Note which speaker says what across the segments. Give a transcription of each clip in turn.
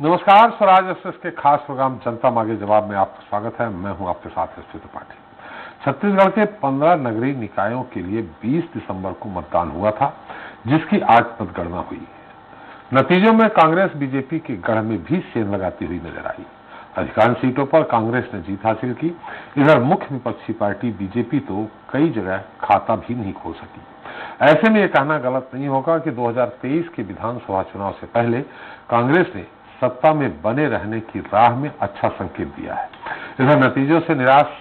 Speaker 1: नमस्कार, स्वराज एक्सप्रेस के खास प्रोग्राम जनता मांगे जवाब में आपका स्वागत है। मैं हूं आपके साथ एस त्रिपाठी। छत्तीसगढ़ के 15 नगरीय निकायों के लिए 20 दिसंबर को मतदान हुआ था, जिसकी आज मतगणना हुई। नतीजों में कांग्रेस बीजेपी के गढ़ में भी सेंध लगाती हुई नजर आई। अधिकांश सीटों पर कांग्रेस ने जीत हासिल की। इधर मुख्य विपक्षी पार्टी बीजेपी तो कई जगह खाता भी नहीं खोल सकी। ऐसे में यह कहना गलत नहीं होगा कि 2023 के विधानसभा चुनाव से पहले कांग्रेस ने सत्ता में बने रहने की राह में अच्छा संकेत दिया है। इधर नतीजों से निराश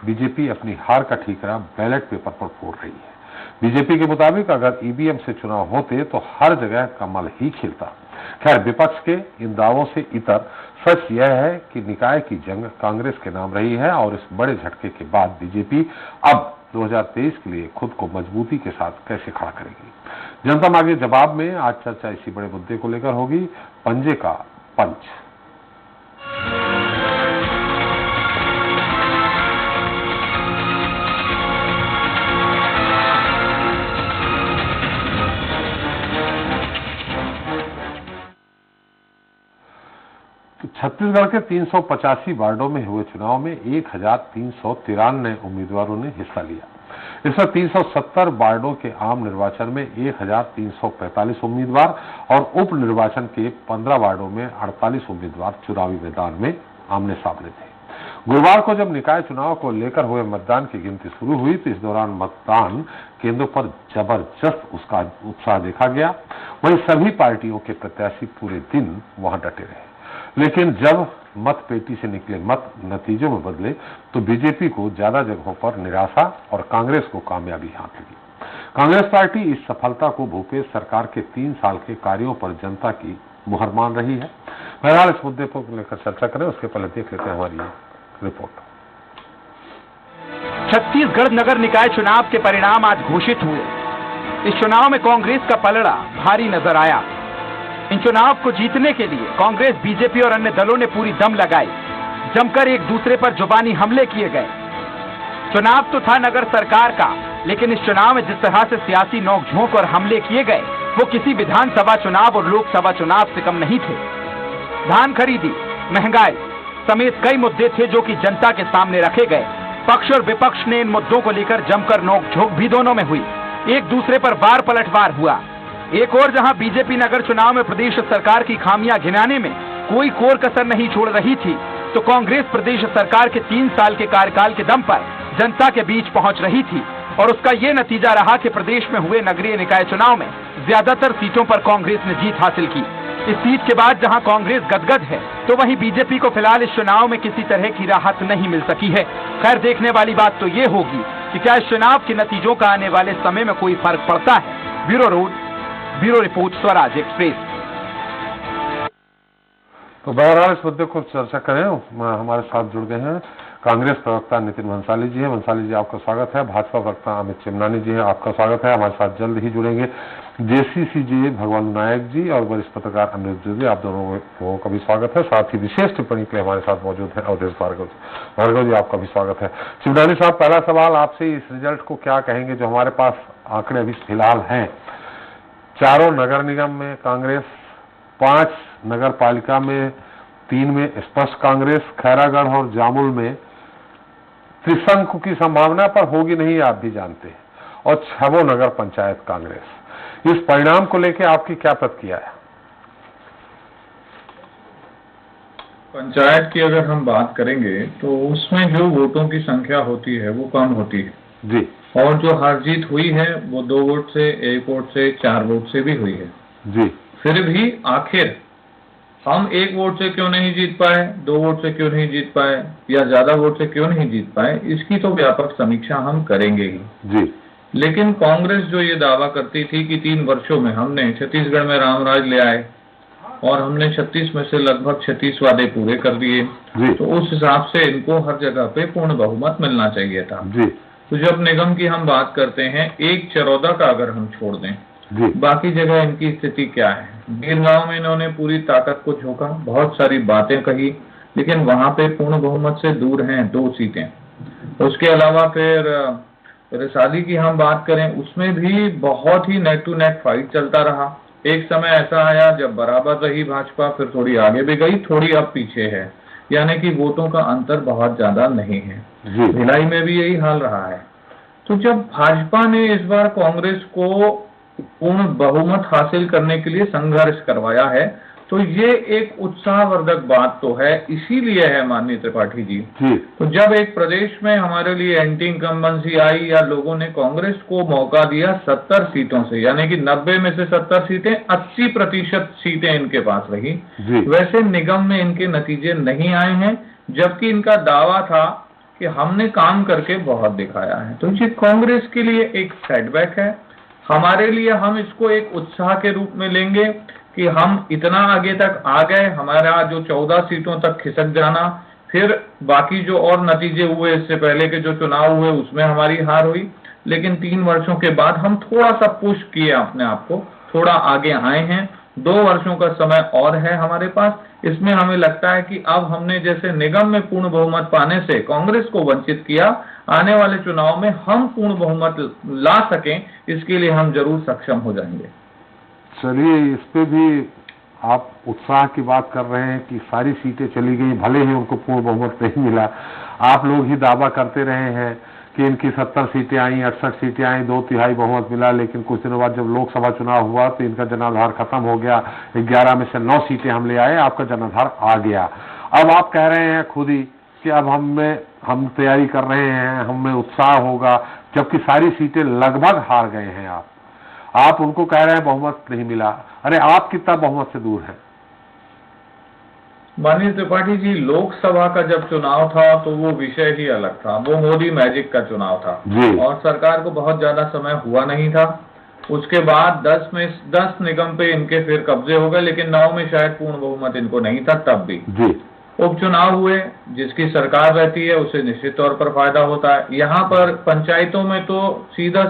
Speaker 1: बीजेपी अपनी हार का ठीकरा बैलेट पेपर पर फोड़ रही है। बीजेपी के मुताबिक अगर ईवीएम से चुनाव होते तो हर जगह कमल ही खिलता। खैर, विपक्ष के इन दावों से इतर सच यह है कि निकाय की जंग कांग्रेस के नाम रही है और इस बड़े झटके के बाद बीजेपी अब 2023 के लिए खुद को मजबूती के साथ कैसे खड़ा करेगी। जनता मांगे जवाब में आज चर्चा इसी बड़े मुद्दे को लेकर होगी, पंजे का पंच। छत्तीसगढ़ के 385 वार्डों में हुए चुनाव में 1393 उम्मीदवारों ने हिस्सा लिया। इसमें 370 वार्डों के आम निर्वाचन में 1345 उम्मीदवार और उप निर्वाचन के 15 वार्डों में 48 उम्मीदवार चुनावी मैदान में आमने सामने थे। गुरुवार को जब निकाय चुनाव को लेकर हुए मतदान की गिनती शुरू हुई तो इस दौरान मतदान केंद्रों पर जबरदस्त उसका उत्साह देखा गया। वहीं सभी पार्टियों के प्रत्याशी पूरे दिन वहां डटे रहे, लेकिन जब मत पेटी से निकले मत नतीजों में बदले तो बीजेपी को ज्यादा जगहों पर निराशा और कांग्रेस को कामयाबी हाथ लगी। कांग्रेस पार्टी इस सफलता को भूपेश सरकार के 3 साल के कार्यों पर जनता की मुहर मान रही है। बहरहाल इस मुद्दे पर लेकर चर्चा करें उसके पहले देख लेते हैं हमारी रिपोर्ट।
Speaker 2: छत्तीसगढ़ नगर निकाय चुनाव के परिणाम आज घोषित हुए। इस चुनाव में कांग्रेस का पलड़ा भारी नजर आया। इन चुनाव को जीतने के लिए कांग्रेस, बीजेपी और अन्य दलों ने पूरी दम लगाई। जमकर एक दूसरे पर जुबानी हमले किए गए। चुनाव तो था नगर सरकार का, लेकिन इस चुनाव में जिस तरह से सियासी नोकझोंक और हमले किए गए वो किसी विधानसभा चुनाव और लोकसभा चुनाव से कम नहीं थे। धान खरीदी, महंगाई समेत कई मुद्दे थे जो कि जनता के सामने रखे गए। पक्ष और विपक्ष ने इन मुद्दों को लेकर जमकर नोकझोंक भी दोनों में हुई। एक दूसरे पर वार पलटवार हुआ। एक और जहां बीजेपी नगर चुनाव में प्रदेश सरकार की खामियां गिनाने में कोई कोर कसर नहीं छोड़ रही थी, तो कांग्रेस प्रदेश सरकार के 3 साल के कार्यकाल के दम पर जनता के बीच पहुंच रही थी और उसका ये नतीजा रहा कि प्रदेश में हुए नगरीय निकाय चुनाव में ज्यादातर सीटों पर कांग्रेस ने जीत हासिल की। इस सीट के बाद जहां कांग्रेस गदगद है तो वहीं बीजेपी को फिलहाल इस चुनाव में किसी तरह की राहत नहीं मिल सकी है। खैर, देखने वाली बात तो ये होगी कि क्या इस चुनाव के नतीजों का आने वाले समय में कोई फर्क पड़ता है। Bureau report, Swaraj express.
Speaker 1: तो बहरहाल इस मुद्दे को चर्चा करें, हमारे साथ जुड़ गए हैं कांग्रेस प्रवक्ता नितिन भंसाली जी हैं। भंसाली जी, आपका स्वागत है। भाजपा प्रवक्ता अमित चिमनानी जी हैं, आपका स्वागत है। हमारे साथ जल्द ही जुड़ेंगे जेसीसीजे भगवान नायक जी और वरिष्ठ पत्रकार अनिरुद्ध जी, आप दोनों लोगों का भी स्वागत है। साथ ही विशेष टिप्पणी के लिए हमारे साथ मौजूद है अवधेश भार्गव जी, आपका भी स्वागत है। चिमनानी साहब, पहला सवाल आपसे, इस रिजल्ट को क्या कहेंगे? जो हमारे पास आंकड़े अभी फिलहाल हैं, 4 नगर निगम में कांग्रेस, 5 नगर पालिका में, 3 में स्पष्ट कांग्रेस, खैरागढ़ और जामुल में त्रिशंकु की संभावना पर होगी नहीं, आप भी जानते हैं, और 6 नगर पंचायत कांग्रेस। इस परिणाम को लेकर आपकी क्या प्रतिक्रिया है?
Speaker 3: पंचायत की अगर हम बात करेंगे तो उसमें जो वोटों की संख्या होती है वो कम होती है
Speaker 1: जी,
Speaker 3: और जो हार जीत हुई है वो 2 वोट से, 1 वोट से, 4 वोट से भी हुई है
Speaker 1: जी।
Speaker 3: फिर भी आखिर हम 1 वोट से क्यों नहीं जीत पाए, 2 वोट से क्यों नहीं जीत पाए या ज्यादा वोट से क्यों नहीं जीत पाए, इसकी तो व्यापक समीक्षा हम करेंगे ही
Speaker 1: जी।
Speaker 3: लेकिन कांग्रेस जो ये दावा करती थी कि 3 वर्षों में हमने छत्तीसगढ़ में रामराज ले आए और हमने 36 में से लगभग 36 वादे पूरे कर दिए, तो उस हिसाब से इनको हर जगह पे पूर्ण बहुमत मिलना चाहिए था
Speaker 1: जी।
Speaker 3: तो जब निगम की हम बात करते हैं, 1 चरौदा का अगर हम छोड़ दें, बाकी जगह इनकी स्थिति क्या है? बीरगांव में इन्होंने पूरी ताकत को झोंका, बहुत सारी बातें कही, लेकिन वहां पे पूर्ण बहुमत से दूर हैं 2 सीटें। उसके अलावा फिर रिसाली की हम बात करें, उसमें भी बहुत ही नेक टू नेक फाइट चलता रहा एक समय ऐसा आया जब बराबर रही भाजपा, फिर थोड़ी आगे भी गई, थोड़ी अब पीछे है, यानी कि वोटों का अंतर बहुत ज्यादा नहीं है। भिलाई में भी यही हाल रहा है। तो जब भाजपा ने इस बार कांग्रेस को पूर्ण बहुमत हासिल करने के लिए संघर्ष करवाया है, तो ये एक उत्साहवर्धक बात तो है, इसीलिए है माननीय त्रिपाठी जी। तो जब एक प्रदेश में हमारे लिए एंटी इनकम्बेंसी आई या लोगों ने कांग्रेस को मौका दिया 70 सीटों से, यानी कि 90 में से 70 सीटें, 80% सीटें इनके पास रही। वैसे निगम में इनके नतीजे नहीं आए हैं, जबकि इनका दावा था कि हमने काम करके बहुत दिखाया है। तो ये कांग्रेस के लिए एक सेटबैक है। हमारे लिए हम इसको एक उत्साह के रूप में लेंगे कि हम इतना आगे तक आ गए, हमारा जो 14 सीटों तक खिसक जाना, फिर बाकी जो और नतीजे हुए इससे पहले के जो चुनाव हुए उसमें हमारी हार हुई, लेकिन 3 वर्षों के बाद हम थोड़ा सा पुश किए अपने आप को, थोड़ा आगे आए हैं। 2 वर्षों का समय और है हमारे पास। इसमें हमें लगता है कि अब हमने जैसे निगम में पूर्ण बहुमत पाने से कांग्रेस को वंचित किया, आने वाले चुनाव में हम पूर्ण बहुमत ला सकें, इसके लिए हम जरूर सक्षम हो जाएंगे।
Speaker 1: चलिए, इस पे भी आप उत्साह की बात कर रहे हैं कि सारी सीटें चली गई, भले ही उनको पूर्ण बहुमत नहीं मिला। आप लोग ही दावा करते रहे हैं कि इनकी 70 सीटें आई, 68 सीटें आई, 2/3 बहुमत मिला, लेकिन कुछ दिनों बाद जब लोकसभा चुनाव हुआ तो इनका जनाधार खत्म हो गया। 11 में से 9 सीटें हम ले आए, आपका जनाधार आ गया। अब आप कह रहे हैं खुद ही कि अब हम तैयारी कर रहे हैं, हमें उत्साह होगा, जबकि सारी सीटें लगभग हार गए हैं। आप उनको कह रहे हैं बहुमत नहीं मिला। अरे आप कितना बहुमत से दूर हैं?
Speaker 3: माननीय त्रिपाठी जी, लोकसभा का जब चुनाव था तो वो विषय ही अलग था, वो मोदी मैजिक का चुनाव था और सरकार को बहुत ज्यादा समय हुआ नहीं था। उसके बाद 10 निगम पे इनके फिर कब्जे हो गए, लेकिन 9 में शायद पूर्ण बहुमत इनको नहीं था तब भी। उपचुनाव हुए, जिसकी सरकार रहती है उसे निश्चित तौर पर फायदा होता है। यहाँ पर पंचायतों में तो सीधा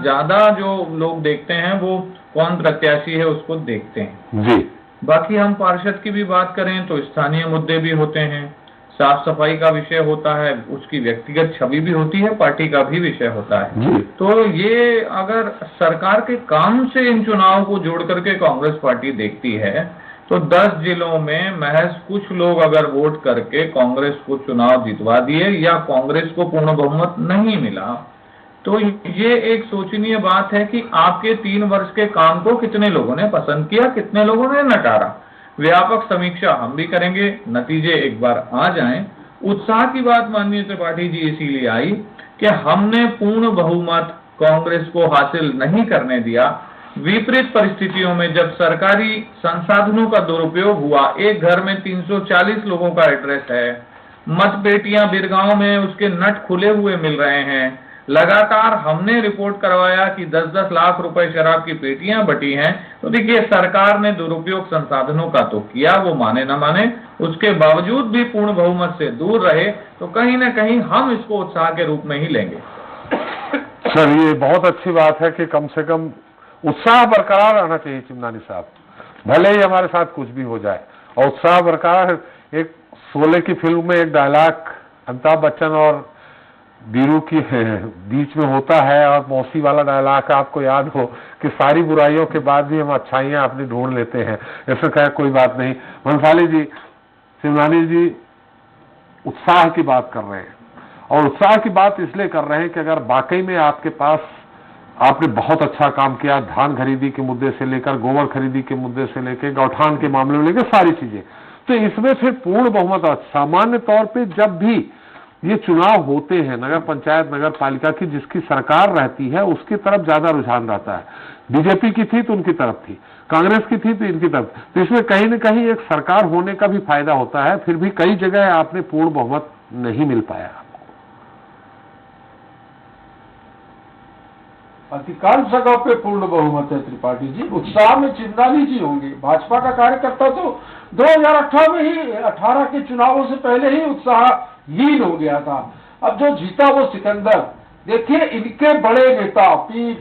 Speaker 3: ज्यादा जो लोग देखते हैं वो कौन प्रत्याशी है उसको देखते हैं। बाकी हम पार्षद की भी बात करें तो स्थानीय मुद्दे भी होते हैं, साफ सफाई का विषय होता है, उसकी व्यक्तिगत छवि भी होती है, पार्टी का भी विषय होता है। तो ये अगर सरकार के काम से इन चुनाव को जोड़ करके कांग्रेस पार्टी देखती है तो 10 जिलों में महज कुछ लोग अगर वोट करके कांग्रेस को चुनाव जितवा दिए या कांग्रेस को पूर्ण बहुमत नहीं मिला, तो ये एक सोचनीय बात है कि आपके 3 वर्ष के काम को कितने लोगों ने पसंद किया, कितने लोगों ने नकारा। व्यापक समीक्षा हम भी करेंगे, नतीजे एक बार आ जाएं। उत्साह की बात माननीय त्रिपाठी जी इसीलिए आई कि हमने पूर्ण बहुमत कांग्रेस को हासिल नहीं करने दिया। विपरीत परिस्थितियों में जब सरकारी संसाधनों का दुरुपयोग हुआ, एक घर में 340 लोगों का एड्रेस है, मतपेटियां बिरगांव में उसके नट खुले हुए मिल रहे हैं, लगातार हमने रिपोर्ट करवाया कि 10-10 लाख रुपए शराब की पेटियां बटी हैं। तो देखिए, सरकार ने दुरुपयोग संसाधनों का तो किया, वो माने न माने, उसके बावजूद भी पूर्ण बहुमत से दूर रहे। तो कहीं ना कहीं हम इसको उत्साह के रूप में ही लेंगे।
Speaker 1: सर, ये बहुत अच्छी बात है कि कम से कम उत्साह बरकरार रहना चाहिए चिमनानी साहब, भले ही हमारे साथ कुछ भी हो जाए। और उत्साह बरकरार, एक शोले की फिल्म में एक डायलॉग अमिताभ बच्चन और बीरू की बीच में होता है, और मौसी वाला डायलॉग आपको याद हो कि सारी बुराइयों के बाद भी हम अच्छाइयां अपनी ढूंढ लेते हैं। ऐसे कहे कोई बात नहीं। भंसाली जी, शिवनानी जी उत्साह की बात कर रहे हैं, और उत्साह की बात इसलिए कर रहे हैं कि अगर वाकई में आपके पास आपने बहुत अच्छा काम किया, धान खरीदी के मुद्दे से लेकर गोबर खरीदी के मुद्दे से लेकर गौठान के मामले में लेकर सारी चीजें, तो इसमें फिर पूर्ण बहुमत सामान्य तौर पे जब भी ये चुनाव होते हैं नगर पंचायत नगर पालिका की, जिसकी सरकार रहती है उसकी तरफ ज्यादा रुझान रहता है। बीजेपी की थी तो उनकी तरफ थी, कांग्रेस की थी तो इनकी तरफ। तो इसमें कहीं न कहीं एक सरकार होने का भी फायदा होता है। फिर भी कई जगह आपने पूर्ण बहुमत नहीं मिल पाया।
Speaker 4: अधिकांश जगह पे पूर्ण बहुमत है त्रिपाठी जी। उत्साह में चिमनानी जी होंगे। भाजपा का कार्यकर्ता तो 2018 में ही 18 के चुनावों से पहले ही उत्साहहीन हो गया था। अब जो जीता वो सिकंदर। देखिए, इनके बड़े नेता पी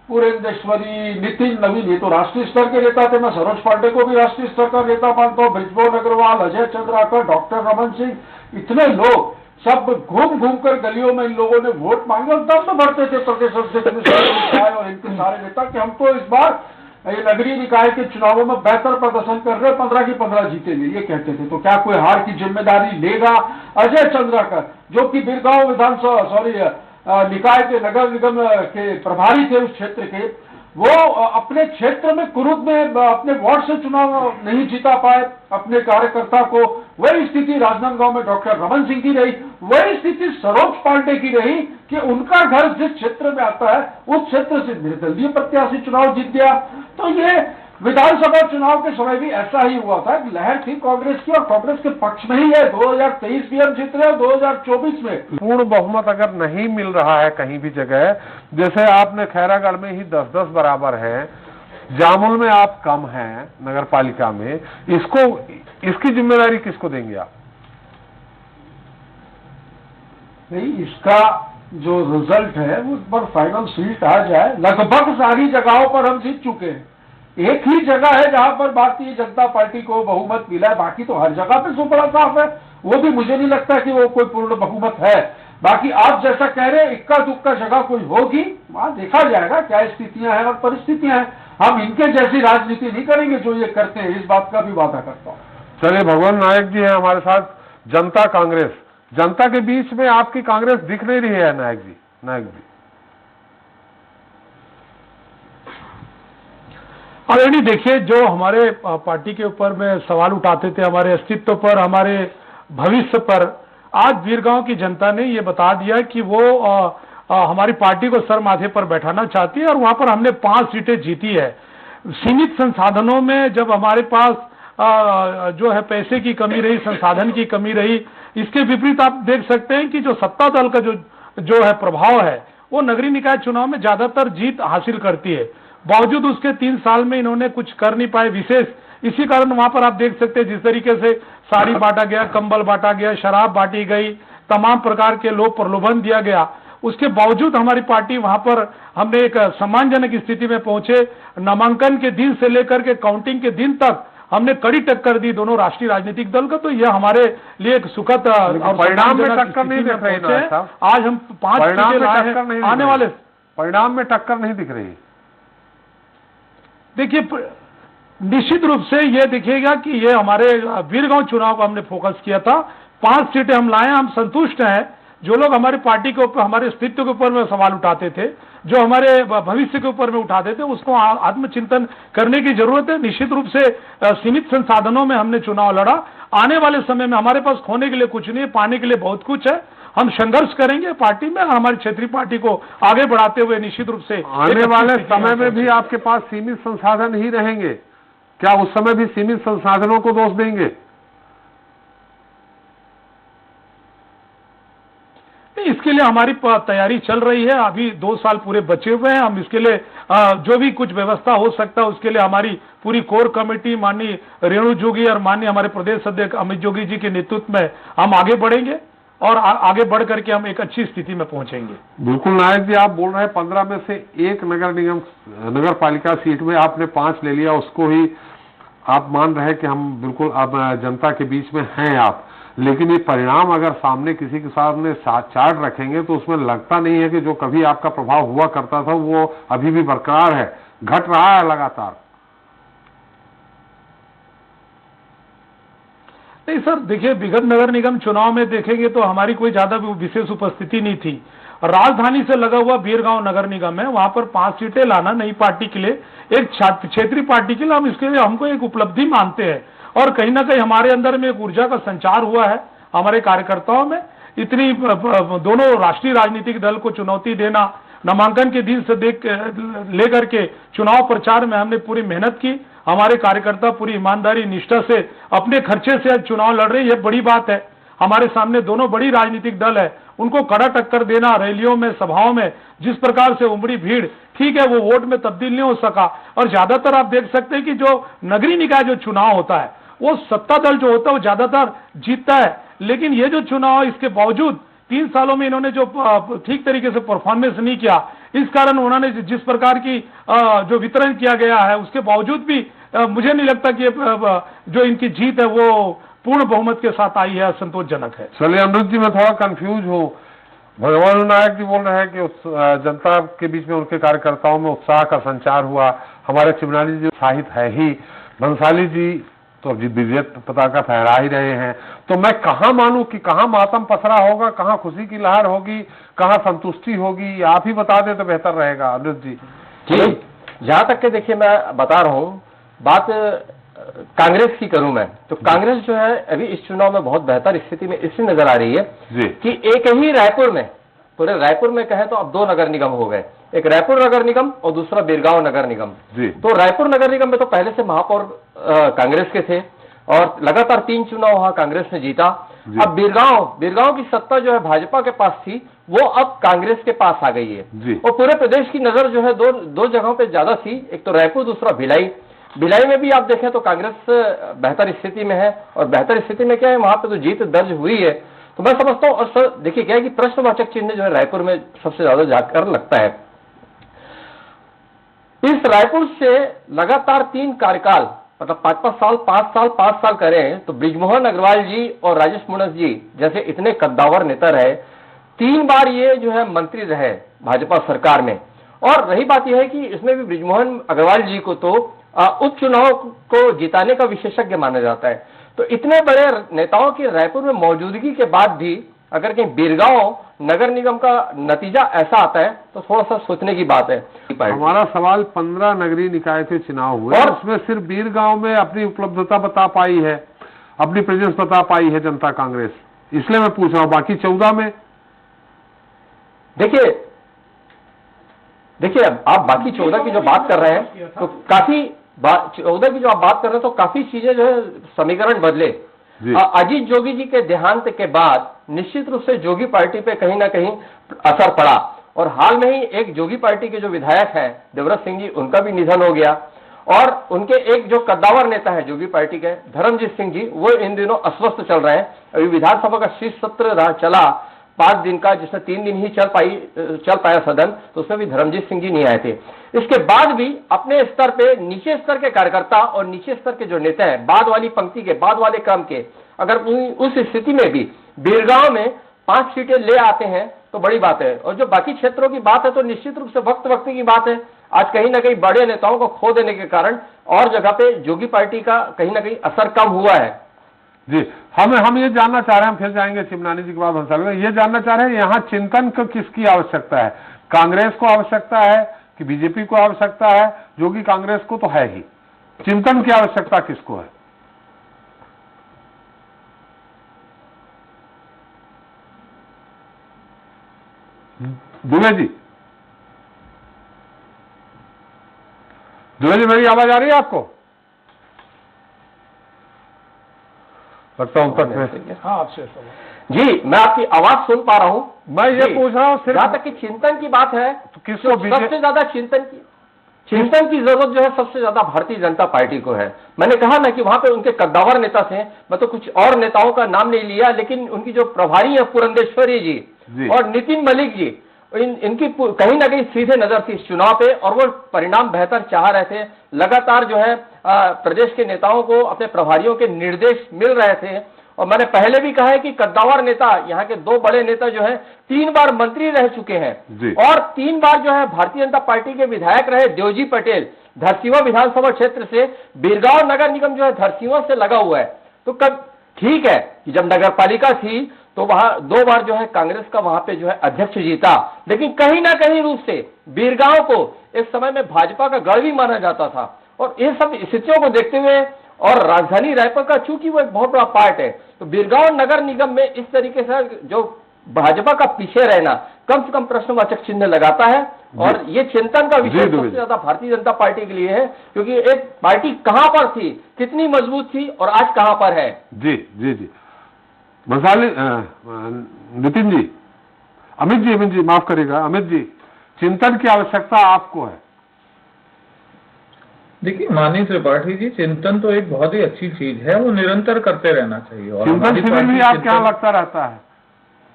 Speaker 4: पुरेंद्रेश्वरी, नितिन नवीन, ये तो राष्ट्रीय स्तर के नेता थे। मैं सरोज पांडे को भी राष्ट्रीय स्तर का नेता मानता हूँ। ब्रिजमोहन अग्रवाल, अजय चंद्राकर, डॉक्टर रमन सिंह, इतने लोग सब घूम घूम कर गलियों में इन लोगों ने वोट मांगे और दम भरते थे प्रदेश अध्यक्ष और इनके सारे नेता कि हम तो इस बार ये नगरीय निकाय के चुनावों में बेहतर प्रदर्शन कर रहे 15 की 15 जीतेंगे, ये कहते थे। तो क्या कोई हार की जिम्मेदारी लेगा? अजय चंद्राकर, जो कि बिरगांव विधानसभा निकाय के नगर निगम के प्रभारी थे उस क्षेत्र के, वो अपने क्षेत्र में कुरुद में अपने वार्ड से चुनाव नहीं जीता पाए अपने कार्यकर्ता को। वही स्थिति राजनांदगांव में डॉक्टर रमन सिंह की रही, वही स्थिति सरोज पांडे की रही कि उनका घर जिस क्षेत्र में आता है उस क्षेत्र से निर्दलीय प्रत्याशी चुनाव जीत गया। तो ये विधानसभा चुनाव के समय भी ऐसा ही हुआ था कि लहर थी कांग्रेस की और कांग्रेस के पक्ष में ही है। 2023 भी हम जीत रहे हैं, 2024 में
Speaker 1: पूर्ण बहुमत अगर नहीं मिल रहा है कहीं भी जगह, जैसे आपने खैरागढ़ में ही 10-10 बराबर है, जामुल में आप कम हैं नगर पालिका में, इसकी जिम्मेदारी किसको देंगे आप?
Speaker 4: नहीं, इसका जो रिजल्ट है उस पर फाइनल सीट आ जाए। लगभग सारी जगहों पर हम जीत चुके हैं। एक ही जगह है जहां पर भारतीय जनता पार्टी को बहुमत मिला है, बाकी तो हर जगह पे सुपड़ा साफ है। वो भी मुझे नहीं लगता कि वो कोई पूर्ण बहुमत है। बाकी आप जैसा कह रहे हैं इक्का दुक्का जगह कोई होगी, वहां देखा जाएगा क्या स्थितियां हैं और परिस्थितियां हैं। हम इनके जैसी राजनीति नहीं करेंगे जो ये करते हैं, इस बात का भी वादा करता हूं।
Speaker 1: चलिए, भगवान नायक जी हैं हमारे साथ। जनता कांग्रेस, जनता के बीच में आपकी कांग्रेस दिख नहीं रही है नायक जी।
Speaker 5: ऑलरेडी देखिए, जो हमारे पार्टी के ऊपर में सवाल उठाते थे, हमारे अस्तित्व पर, हमारे भविष्य पर, आज बीरगांव की जनता ने ये बता दिया कि वो हमारी पार्टी को सर माथे पर बैठाना चाहती है और वहां पर हमने 5 सीटें जीती है। सीमित संसाधनों में जब हमारे पास जो है पैसे की कमी रही, संसाधन की कमी रही, इसके विपरीत आप देख सकते हैं कि जो सत्ता दल का जो है प्रभाव है वो नगरीय निकाय चुनाव में ज्यादातर जीत हासिल करती है। बावजूद उसके 3 साल में इन्होंने कुछ कर नहीं पाए विशेष। इसी कारण वहां पर आप देख सकते हैं जिस तरीके से साड़ी बांटा गया, कंबल बांटा गया, शराब बांटी गई, तमाम प्रकार के लोभ प्रलोभन दिया गया, उसके बावजूद हमारी पार्टी वहां पर हमने एक सम्मानजनक स्थिति में पहुंचे। नामांकन के दिन से लेकर के काउंटिंग के दिन तक हमने कड़ी टक्कर दी दोनों राष्ट्रीय राजनीतिक दल को। तो यह हमारे लिए एक सुखद
Speaker 1: परिणाम में टक्कर नहीं दिख रही है।
Speaker 5: आज हम 5 सीटें लाए हैं, आने वाले
Speaker 1: परिणाम में टक्कर नहीं दिख रही।
Speaker 5: देखिए, निश्चित रूप से ये दिखेगा कि ये हमारे बीरगांव चुनाव को हमने फोकस किया था। 5 सीटें हम लाए, हम संतुष्ट हैं। जो लोग हमारी पार्टी के ऊपर, हमारे अस्तित्व के ऊपर में सवाल उठाते थे, जो हमारे भविष्य के ऊपर में उठाते थे, उसको आत्मचिंतन करने की जरूरत है। निश्चित रूप से सीमित संसाधनों में हमने चुनाव लड़ा। आने वाले समय में हमारे पास खोने के लिए कुछ नहीं है, पाने के लिए बहुत कुछ है। हम संघर्ष करेंगे पार्टी में, हमारी क्षेत्रीय पार्टी को आगे बढ़ाते हुए निश्चित रूप से
Speaker 1: आने वाले समय में भी आपके पास सीमित संसाधन ही रहेंगे। क्या उस समय भी सीमित संसाधनों को दोष देंगे?
Speaker 5: इसके लिए हमारी तैयारी चल रही है। अभी 2 साल पूरे बचे हुए हैं। हम इसके लिए जो भी कुछ व्यवस्था हो सकता है उसके लिए हमारी पूरी कोर कमेटी माननीय रेणु जोगी और माननीय हमारे प्रदेश अध्यक्ष अमित जोगी जी के नेतृत्व में हम आगे बढ़ेंगे और आगे बढ़ करके हम एक अच्छी स्थिति में पहुंचेंगे।
Speaker 1: बिल्कुल नायक जी, आप बोल रहे हैं 15 में से एक नगर पालिका सीट में आपने 5 ले लिया, उसको ही आप मान रहे हैं कि हम बिल्कुल अब जनता के बीच में हैं आप। लेकिन ये परिणाम अगर सामने किसी के सामने चार्ट रखेंगे तो उसमें लगता नहीं है कि जो कभी आपका प्रभाव हुआ करता था वो अभी भी बरकरार है, घट रहा है लगातार।
Speaker 5: नहीं सर, देखिए, विगत नगर निगम चुनाव में देखेंगे तो हमारी कोई ज्यादा विशेष उपस्थिति नहीं थी। राजधानी से लगा हुआ बीरगांव नगर निगम है, वहां पर 5 सीटें लाना नई पार्टी के लिए, एक क्षेत्रीय पार्टी के लिए, हम इसके लिए हमको एक उपलब्धि मानते हैं। और कहीं ना कहीं हमारे अंदर में एक ऊर्जा का संचार हुआ है हमारे कार्यकर्ताओं में। इतनी दोनों राष्ट्रीय राजनीतिक दल को चुनौती देना, नामांकन के दिन से लेकर के चुनाव प्रचार में हमने पूरी मेहनत की। हमारे कार्यकर्ता पूरी ईमानदारी निष्ठा से अपने खर्चे से आज चुनाव लड़ रहे हैं, यह बड़ी बात है। हमारे सामने दोनों बड़ी राजनीतिक दल है, उनको कड़ा टक्कर देना, रैलियों में, सभाओं में जिस प्रकार से उमड़ी भीड़, ठीक है वो वोट में तब्दील नहीं हो सका। और ज्यादातर आप देख सकते हैं कि जो नगरीय निकाय जो चुनाव होता है वो सत्ता दल जो होता है वो ज्यादातर जीतता है। लेकिन ये जो चुनाव, इसके बावजूद 3 सालों में इन्होंने जो ठीक तरीके से परफॉर्मेंस नहीं किया, इस कारण उन्होंने जिस प्रकार की जो वितरण किया गया है उसके बावजूद भी मुझे नहीं लगता कि जो इनकी जीत है वो पूर्ण बहुमत के साथ आई है, संतोषजनक है।
Speaker 1: चलिए अमृत जी, मैं थोड़ा कंफ्यूज हूँ। भगवान नायक जी बोल रहे हैं कि जनता के बीच में उनके कार्यकर्ताओं में उत्साह का संचार हुआ, हमारे चिमनानी जी साहित्य है ही, भंसाली जी तो अब विजय पताका फहरा ही रहे हैं, तो मैं कहाँ मानूं कि कहाँ मातम पसरा होगा, कहाँ खुशी की लहर होगी, कहाँ संतुष्टि होगी? आप ही बता दें तो बेहतर रहेगा अनिरुद्ध जी।
Speaker 6: जी, जहां तक के देखिए मैं बता रहा हूं, बात कांग्रेस की करूं मैं, तो कांग्रेस जो है अभी इस चुनाव में बहुत बेहतर स्थिति में इसलिए नजर आ रही है
Speaker 1: जी
Speaker 6: कि एक ही रायपुर में, पूरे रायपुर में कहें तो अब 2 नगर निगम हो गए, एक रायपुर नगर निगम और दूसरा बीरगांव नगर निगम
Speaker 1: जी।
Speaker 6: तो रायपुर नगर निगम में तो पहले से महापौर कांग्रेस के थे और लगातार 3 चुनाव वहां कांग्रेस ने जीता। अब बीरगांव की सत्ता जो है भाजपा के पास थी, वो अब कांग्रेस के पास आ गई है
Speaker 1: जी।
Speaker 6: और पूरे प्रदेश की नजर जो है दो जगहों पे ज्यादा थी, एक तो रायपुर, दूसरा भिलाई में भी आप देखें तो कांग्रेस बेहतर स्थिति में है और बेहतर स्थिति में क्या है, वहां पे तो जीत दर्ज हुई है। तो मैं समझता हूं, और सर देखिए क्या है कि प्रश्नवाचक चिन्ह जो है रायपुर में सबसे ज्यादा जाकर लगता है। इस रायपुर से लगातार 3 कार्यकाल मतलब 5 साल करें तो बृजमोहन अग्रवाल जी और राजेश मुणत जी जैसे इतने कद्दावर नेता रहे, 3 बार ये जो है मंत्री रहे भाजपा सरकार में। और रही बात यह है कि इसमें भी बृजमोहन अग्रवाल जी को तो उपचुनाव को जिताने का विशेषज्ञ माना जाता है। तो इतने बड़े नेताओं की रायपुर में मौजूदगी के बाद भी अगर कहीं बीरगांव नगर निगम का नतीजा ऐसा आता है तो थोड़ा सा सोचने की बात है।
Speaker 1: हमारा सवाल 15 नगरीय निकाय के चुनाव हुए और उसमें सिर्फ बीरगांव में अपनी उपलब्धता बता पाई है, अपनी प्रेजेंस बता पाई है जनता कांग्रेस, इसलिए मैं पूछ रहा हूं बाकी 14 में।
Speaker 6: देखिए आप बाकी 14 की जो बात कर रहे हैं तो काफी 14 की जो आप बात कर रहे हैं तो काफी चीजें जो है समीकरण बदले। अजीत जोगी जी के देहांत के बाद निश्चित रूप से जोगी पार्टी पे कहीं ना कहीं असर पड़ा और हाल में ही एक जोगी पार्टी के जो विधायक हैं देवव्रत सिंह जी, उनका भी निधन हो गया और उनके एक जो कद्दावर नेता है जोगी पार्टी के धर्मजीत सिंह जी, वो इन दिनों अस्वस्थ चल रहे हैं। अभी विधानसभा का शीर्ष सत्र चला 5 दिन का, जिसमें 3 दिन ही चल पाया सदन, तो उसमें भी धर्मजीत सिंह जी नहीं आए थे। इसके बाद भी अपने स्तर पे नीचे स्तर के कार्यकर्ता और नीचे स्तर के जो नेता हैं, बाद वाली पंक्ति के, बाद वाले क्रम के, अगर उस स्थिति में भी बीरगांव में 5 सीटें ले आते हैं तो बड़ी बात है। और जो बाकी क्षेत्रों की बात है तो निश्चित रूप से वक्त की बात है। आज कहीं ना कहीं बड़े नेताओं को खो देने के कारण और जगह पे जोगी पार्टी का कहीं ना कहीं असर कम हुआ है।
Speaker 1: जी, हम ये जानना चाह रहे हैं, हम फिर जाएंगे चिमनानी जी के बाद भंसाली, ये जानना चाह रहे हैं यहाँ चिंतन को किसकी आवश्यकता है? कांग्रेस को आवश्यकता है कि बीजेपी को आवश्यकता है? जोगी कांग्रेस को तो है ही, चिंतन की आवश्यकता किसको है? दुबे जी मेरी आवाज आ रही है आपको? लगता हूं तक में।
Speaker 5: हाँ, आपसे
Speaker 6: जी, मैं आपकी आवाज सुन पा रहा हूं।
Speaker 1: मैं ये पूछ रहा हूं सिर्फ
Speaker 6: जहां तक कि चिंतन की बात है
Speaker 1: तो किसको
Speaker 6: सबसे ज्यादा चिंतन की जरूरत जो है सबसे ज्यादा भारतीय जनता पार्टी को है। मैंने कहा ना कि वहां पे उनके कद्दावर नेता थे, मैं तो कुछ और नेताओं का नाम नहीं लिया, लेकिन उनकी जो प्रभारी है पुरंदेश्वरी जी और नितिन मलिक जी, इनकी कहीं ना कहीं सीधे नजर थी इस चुनाव पे और वो परिणाम बेहतर चाह रहे थे। लगातार जो है प्रदेश के नेताओं को अपने प्रभारियों के निर्देश मिल रहे थे और मैंने पहले भी कहा है कि कद्दावर नेता, यहाँ के 2 बड़े नेता जो है 3 बार मंत्री रह चुके हैं और 3 बार जो है भारतीय जनता पार्टी के विधायक रहे। देवजी पटेल धरसींवा विधानसभा क्षेत्र से, बीरगांव नगर निगम जो है धरसींवा से लगा हुआ है। तो कब ठीक है कि जब नगर पालिका थी तो वहां 2 बार जो है कांग्रेस का वहां पे जो है अध्यक्ष जीता, लेकिन कहीं ना कहीं रूप से बीरगांव को एक समय में भाजपा का गढ़ भी माना जाता था। और इन सब स्थितियों को देखते हुए और राजधानी रायपुर का चूंकि वो एक बहुत बड़ा पार्ट है, तो बीरगांव नगर निगम में इस तरीके से जो भाजपा का पीछे रहना कम से कम प्रश्नवाचक चिन्ह लगाता है और ये चिंतन का विषय सबसे ज्यादा भारतीय जनता पार्टी के लिए है, क्योंकि एक पार्टी कहां पर थी, कितनी मजबूत थी और आज कहां पर है।
Speaker 1: जी भंसाली, नितिन जी, अमित जी माफ करिएगा, अमित जी, चिंतन की आवश्यकता आपको है?
Speaker 3: देखिए माननीय त्रिपाठी जी, चिंतन तो एक बहुत ही अच्छी चीज है, वो निरंतर करते रहना चाहिए। और
Speaker 1: चिंतन शिविर भी आपके यहाँ लगता रहता है?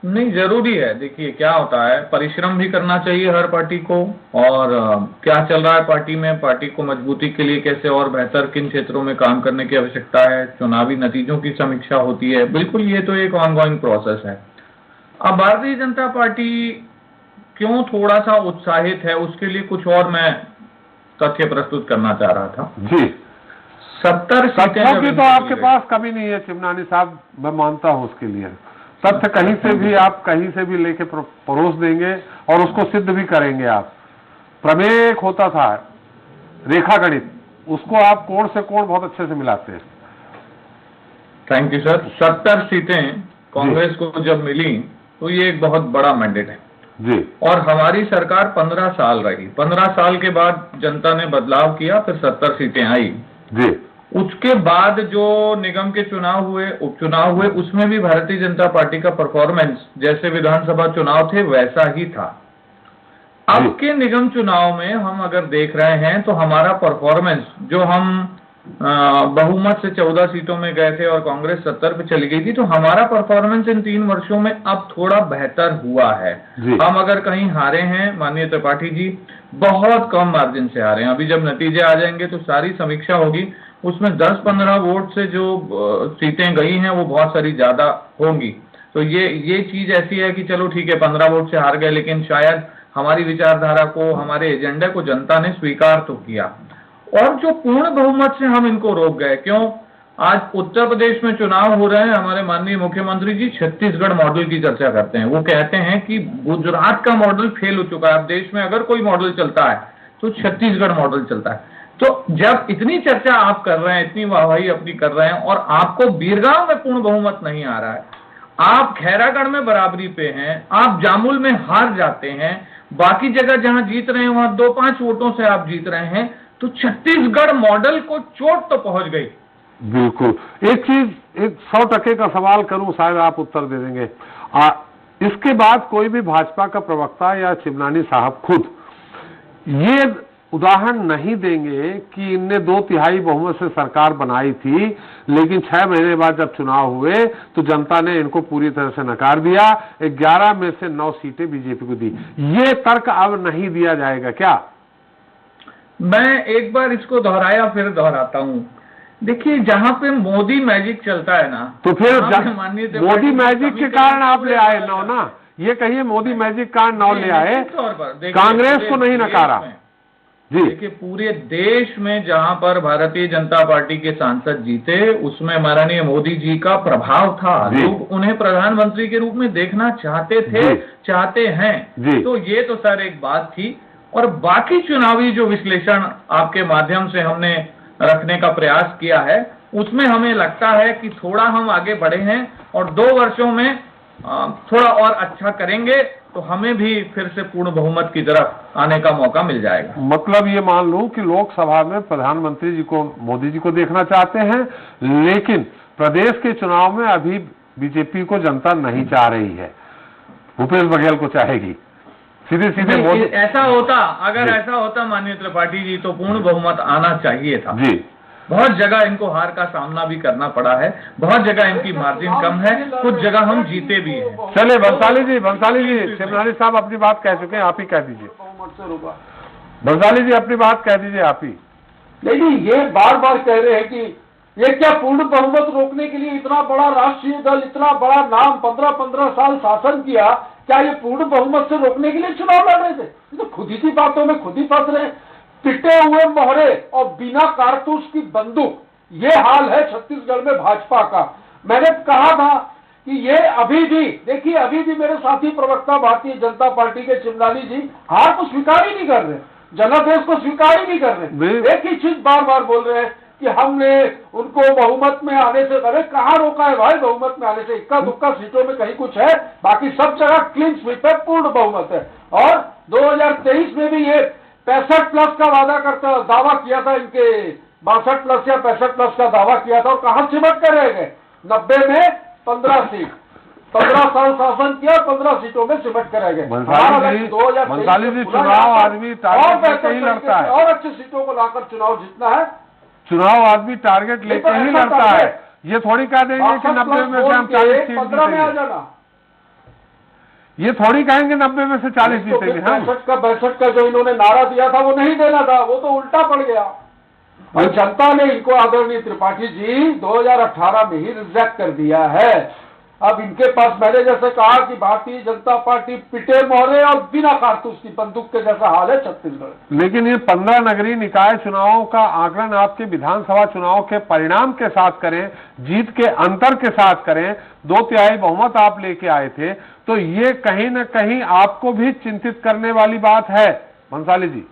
Speaker 3: नहीं, जरूरी है। देखिए क्या होता है, परिश्रम भी करना चाहिए हर पार्टी को, और क्या चल रहा है पार्टी में, पार्टी को मजबूती के लिए कैसे और बेहतर किन क्षेत्रों में काम करने की आवश्यकता है, चुनावी नतीजों की समीक्षा होती है। बिल्कुल, ये तो एक ऑनगोइंग प्रोसेस है। अब भारतीय जनता पार्टी क्यों थोड़ा सा उत्साहित है, उसके लिए कुछ और मैं तथ्य प्रस्तुत करना चाह रहा था
Speaker 1: जी।
Speaker 3: 70 सीटें
Speaker 1: तथ्यों
Speaker 3: जब
Speaker 1: की तो
Speaker 3: इनको
Speaker 1: आपके
Speaker 3: मिल
Speaker 1: पास कमी नहीं है चिमनानी साहब, मैं मानता हूं उसके लिए। तथ्य कहीं से भी आप कहीं से भी लेके परोस देंगे और उसको सिद्ध भी करेंगे आप। प्रमेय एक होता था रेखा गणित, उसको आप कोण से कोण बहुत अच्छे से मिलाते हैं।
Speaker 3: Thank you sir. 70 सीटें कांग्रेस को जब मिली तो ये एक बहुत बड़ा मैंडेट है
Speaker 1: जी।
Speaker 3: और हमारी सरकार 15 साल रही। 15 साल के बाद जनता ने बदलाव किया, फिर 70 सीटें आई
Speaker 1: जी।
Speaker 3: उसके बाद जो निगम के चुनाव हुए, उपचुनाव हुए, उसमें भी भारतीय जनता पार्टी का परफॉर्मेंस जैसे विधानसभा चुनाव थे वैसा ही था। अब के निगम चुनाव में हम अगर देख रहे हैं तो हमारा परफॉर्मेंस, जो हम बहुमत से 14 सीटों में गए थे और कांग्रेस 70 पे चली गई थी, तो हमारा परफॉर्मेंस इन 3 वर्षों में अब थोड़ा बेहतर हुआ है। हम अगर कहीं हारे हैं माननीय त्रिपाठी जी, बहुत कम मार्जिन से हारे हैं। अभी जब नतीजे आ जाएंगे तो सारी समीक्षा होगी, उसमें 10-15 वोट से जो सीटें गई हैं वो बहुत सारी ज्यादा होंगी। तो ये चीज ऐसी है कि चलो ठीक है 15 वोट से हार गए, लेकिन शायद हमारी विचारधारा को, हमारे एजेंडे को जनता ने स्वीकार तो किया। और जो पूर्ण बहुमत से हम इनको रोक गए, क्यों? आज उत्तर प्रदेश में चुनाव हो रहे हैं, हमारे माननीय मुख्यमंत्री जी छत्तीसगढ़ मॉडल की चर्चा करते हैं। वो कहते हैं कि गुजरात का मॉडल फेल हो चुका है, अब देश में अगर कोई मॉडल चलता है तो छत्तीसगढ़ मॉडल चलता है। तो जब इतनी चर्चा आप कर रहे हैं, इतनी वाहवाही अपनी कर रहे हैं, और आपको बीरगांव में पूर्ण बहुमत नहीं आ रहा है, आप खैरागढ़ में बराबरी पे हैं, आप जामुल में हार जाते हैं, बाकी जगह जहां जीत रहे हैं वहां 2-5 वोटों से आप जीत रहे हैं, तो छत्तीसगढ़ मॉडल को चोट तो पहुंच गई।
Speaker 1: बिल्कुल। एक चीज, एक 100% का सवाल करूं, शायद आप उत्तर दे देंगे। इसके बाद कोई भी भाजपा का प्रवक्ता या चिमनानी साहब खुद ये उदाहरण नहीं देंगे कि इनने 2/3 बहुमत से सरकार बनाई थी, लेकिन 6 महीने बाद जब चुनाव हुए तो जनता ने इनको पूरी तरह से नकार दिया, 11 में से 9 सीटें बीजेपी को दी। ये तर्क अब नहीं दिया जाएगा क्या?
Speaker 3: मैं एक बार इसको दोहराया फिर दोहराता हूं। देखिए, जहां पे मोदी मैजिक चलता है ना,
Speaker 1: तो फिर मोदी मैजिक के कारण आप ले आए 9 ना, ये कहिए मोदी मैजिक कारण 9 ले आए, कांग्रेस को नहीं नकारा जी।
Speaker 3: देखिए, पूरे देश में जहां पर भारतीय जनता पार्टी के सांसद जीते उसमें माननीय मोदी जी का प्रभाव था। लोग उन्हें प्रधानमंत्री के रूप में देखना चाहते थे, चाहते हैं। तो ये तो सर एक बात थी। और बाकी चुनावी जो विश्लेषण आपके माध्यम से हमने रखने का प्रयास किया है, उसमें हमें लगता है कि थोड़ा हम आगे बढ़े हैं और 2 वर्षों में थोड़ा और अच्छा करेंगे तो हमें भी फिर से पूर्ण बहुमत की तरफ आने का मौका मिल जाएगा।
Speaker 1: मतलब ये मान लूं कि लोकसभा में प्रधानमंत्री जी को, मोदी जी को देखना चाहते हैं, लेकिन प्रदेश के चुनाव में अभी बीजेपी को जनता नहीं चाह रही है, भूपेश बघेल को चाहेगी। सीधे सीधे मोदी।
Speaker 3: ऐसा होता, अगर ऐसा होता माननीय त्रिपाठी जी, तो पूर्ण बहुमत आना चाहिए था
Speaker 1: जी।
Speaker 3: बहुत जगह इनको हार का सामना भी करना पड़ा है, बहुत जगह इनकी मार्जिन कम है, कुछ जगह हम जीते भी हैं।
Speaker 1: चले बंसाली जी, चिमनानी साहब अपनी बात कह चुके हैं, आप ही कह दीजिए। बंसाली जी अपनी बात कह दीजिए आप ही।
Speaker 4: नहीं, ये बार बार कह रहे हैं कि ये क्या पूर्ण बहुमत रोकने के लिए इतना बड़ा राष्ट्रीय दल, इतना बड़ा नाम, 15-15 साल शासन किया, क्या ये पूर्ण बहुमत से रोकने के लिए चुनाव लड़ रहे थे? ये तो खुद ही की बातों में खुद ही फंस रहे हैं। पिटे हुए मोहरे और बिना कारतूस की बंदूक, ये हाल है छत्तीसगढ़ में भाजपा का। मैंने कहा था कि ये अभी भी, देखिए अभी भी मेरे साथी प्रवक्ता भारतीय जनता पार्टी के चिमनानी जी हार को स्वीकार ही नहीं कर रहे, जनादेश को स्वीकार ही नहीं कर रहे। एक ही चीज बार बार बोल रहे हैं कि हमने उनको बहुमत में आने से, अरे कहाँ रोका है भाई बहुमत में आने से? इक्का दुक्का सीटों में कहीं कुछ है, बाकी सब जगह क्लीन स्वीप है, पूर्ण बहुमत है। और 2023 में भी ये 65+ का वादा करता, दावा किया था, इनके 62+ या 65+ का दावा किया था, और कहां सिमट कर रह गए? 90 में 15 सीट, 15 साल शासन किया, 15 सीटों में सिमट कर रह गए।
Speaker 1: बंसाली जी, चुनाव आदमी टारगेट लेके ही लड़ता है,
Speaker 4: और अच्छी सीटों को लाकर चुनाव जीतना है।
Speaker 1: चुनाव आदमी टारगेट लेके ही लड़ता है, ये थोड़ी कह देंगे कि 90 में से हम 40 सीट
Speaker 4: 15 में आ जाना,
Speaker 1: ये थोड़ी कहेंगे 90 में से 40 जीतेंगे।
Speaker 4: 65 का जो इन्होंने नारा दिया था वो नहीं देना था, वो तो उल्टा पड़ गया। और जनता ने इनको, आदरणीय त्रिपाठी जी, 2018 में ही रिजेक्ट कर दिया है। अब इनके पास मैंने जैसे कहा कि भारतीय जनता पार्टी पिटे मोहरे और बिना कारतूस की बंदूक के जैसा हाल है छत्तीसगढ़।
Speaker 1: लेकिन ये 15 नगरीय निकाय चुनावों का आकलन आपके विधानसभा चुनाव के परिणाम के साथ करें, जीत के अंतर के साथ करें, 2/3 बहुमत आप लेके आए थे, तो ये कहीं न कहीं आपको भी चिंतित करने वाली बात है भंसाली जी।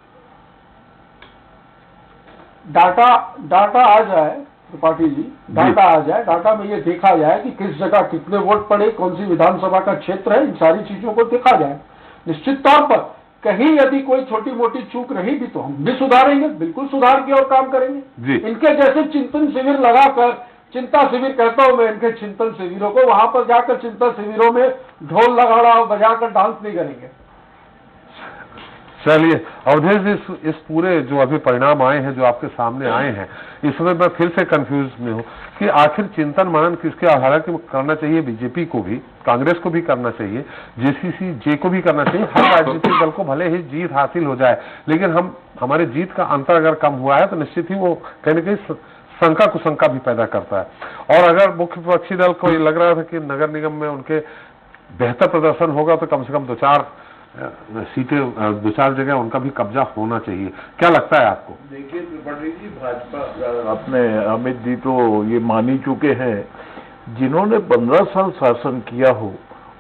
Speaker 4: डाटा आ जाए त्रिपाठी जी, डाटा आ जाए, डाटा में ये देखा जाए कि किस जगह कितने वोट पड़े, कौन सी विधानसभा का क्षेत्र है, इन सारी चीजों को देखा जाए। निश्चित तौर पर कहीं यदि कोई छोटी मोटी चूक रही भी तो हम भी सुधारेंगे, बिल्कुल सुधार की ओर काम करेंगे। इनके जैसे चिंतन शिविर लगाकर, चिंता शिविर कहता हूं मैं इनके चिंतन शिविरों को, वहां पर जाकर चिंतन शिविरों में ढोल लगाना और बजाकर डांस नहीं करेंगे।
Speaker 1: चलिए अवधेश, इस पूरे जो अभी परिणाम आए हैं, जो आपके सामने आए हैं, इसमें मैं फिर से कंफ्यूज में हूं कि आखिर चिंतन मनन किसके आधार पर करना चाहिए। बीजेपी को भी, कांग्रेस को भी करना चाहिए, जेसीसी को भी करना चाहिए। हर राजनीतिक दल को भले ही जीत हासिल हो जाए, लेकिन हमारे जीत का अंतर अगर कम हुआ है तो निश्चित ही वो कहीं न कहीं शंका कुशंका भी पैदा करता है। और अगर मुख्य विपक्षी दल को ये लग रहा था कि नगर निगम में उनके बेहतर प्रदर्शन होगा तो कम से कम 2-4 सीटें, 2-4 जगह उनका भी कब्जा होना चाहिए, क्या लगता है आपको?
Speaker 7: देखिए त्रिपाठी जी, भाजपा अपने अमित जी तो ये मान ही चुके हैं, जिन्होंने 15 साल शासन किया हो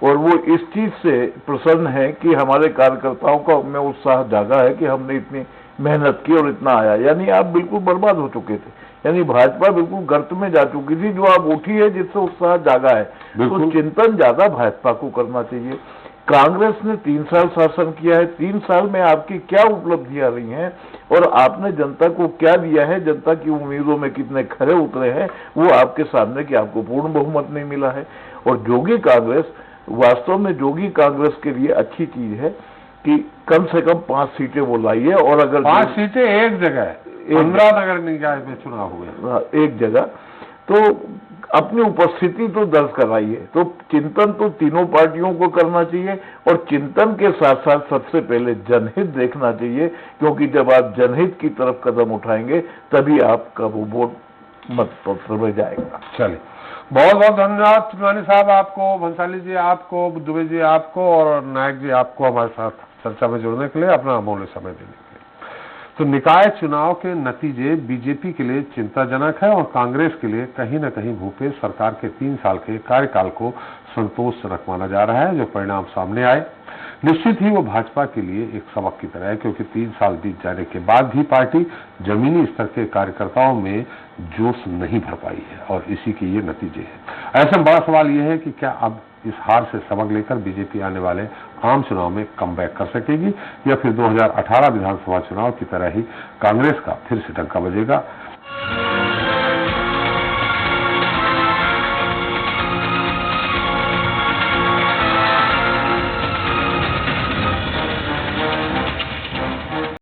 Speaker 7: और वो इस चीज से प्रसन्न है कि हमारे कार्यकर्ताओं का में उत्साह जागा है कि हमने इतनी मेहनत की और इतना आया, यानी आप बिल्कुल बर्बाद हो चुके थे, यानी भाजपा बिल्कुल गर्त में जा चुकी थी, जो आप उठी है जिससे उत्साह जागा है। तो चिंतन ज्यादा भाजपा को करना चाहिए। कांग्रेस ने 3 साल शासन किया है, 3 साल में आपकी क्या उपलब्धियां रही हैं और आपने जनता को क्या दिया है, जनता की उम्मीदों में कितने खरे उतरे हैं, वो आपके सामने कि आपको पूर्ण बहुमत नहीं मिला है। और जोगी कांग्रेस, वास्तव में जोगी कांग्रेस के लिए अच्छी चीज है कि कम से कम 5 सीटें वो लाई है। और अगर
Speaker 1: 5 सीटें एक जगह, 15 नगर निकाय में चुनाव हुए
Speaker 7: एक जगह, तो अपनी उपस्थिति तो दर्ज कराइए। तो चिंतन तो तीनों पार्टियों को करना चाहिए और चिंतन के साथ साथ सबसे पहले जनहित देखना चाहिए, क्योंकि जब आप जनहित की तरफ कदम उठाएंगे तभी आपका वो वोट मतपत्र में जाएगा।
Speaker 1: चलिए, बहुत बहुत धन्यवाद त्रिपाठी साहब आपको, भंसाली जी आपको, दुबे जी आपको और नायक जी आपको हमारे साथ चर्चा में जुड़ने के लिए, अपना अमूल्य समय देने के लिए। तो निकाय चुनाव के नतीजे बीजेपी के लिए चिंताजनक है और कांग्रेस के लिए कहीं न कहीं भूपेश सरकार के 3 साल के कार्यकाल को संतोषजनक माना जा रहा है। जो परिणाम सामने आए निश्चित ही वो भाजपा के लिए एक सबक की तरह है, क्योंकि 3 साल बीत जाने के बाद भी पार्टी जमीनी स्तर के कार्यकर्ताओं में जोश नहीं भर पाई है और इसी के ये नतीजे हैं। ऐसे में बड़ा सवाल ये है कि क्या अब इस हार से सबक लेकर बीजेपी आने वाले आम चुनाव में कमबैक कर सकेगी या फिर 2018 विधानसभा चुनाव की तरह ही कांग्रेस का फिर से डंका बजेगा।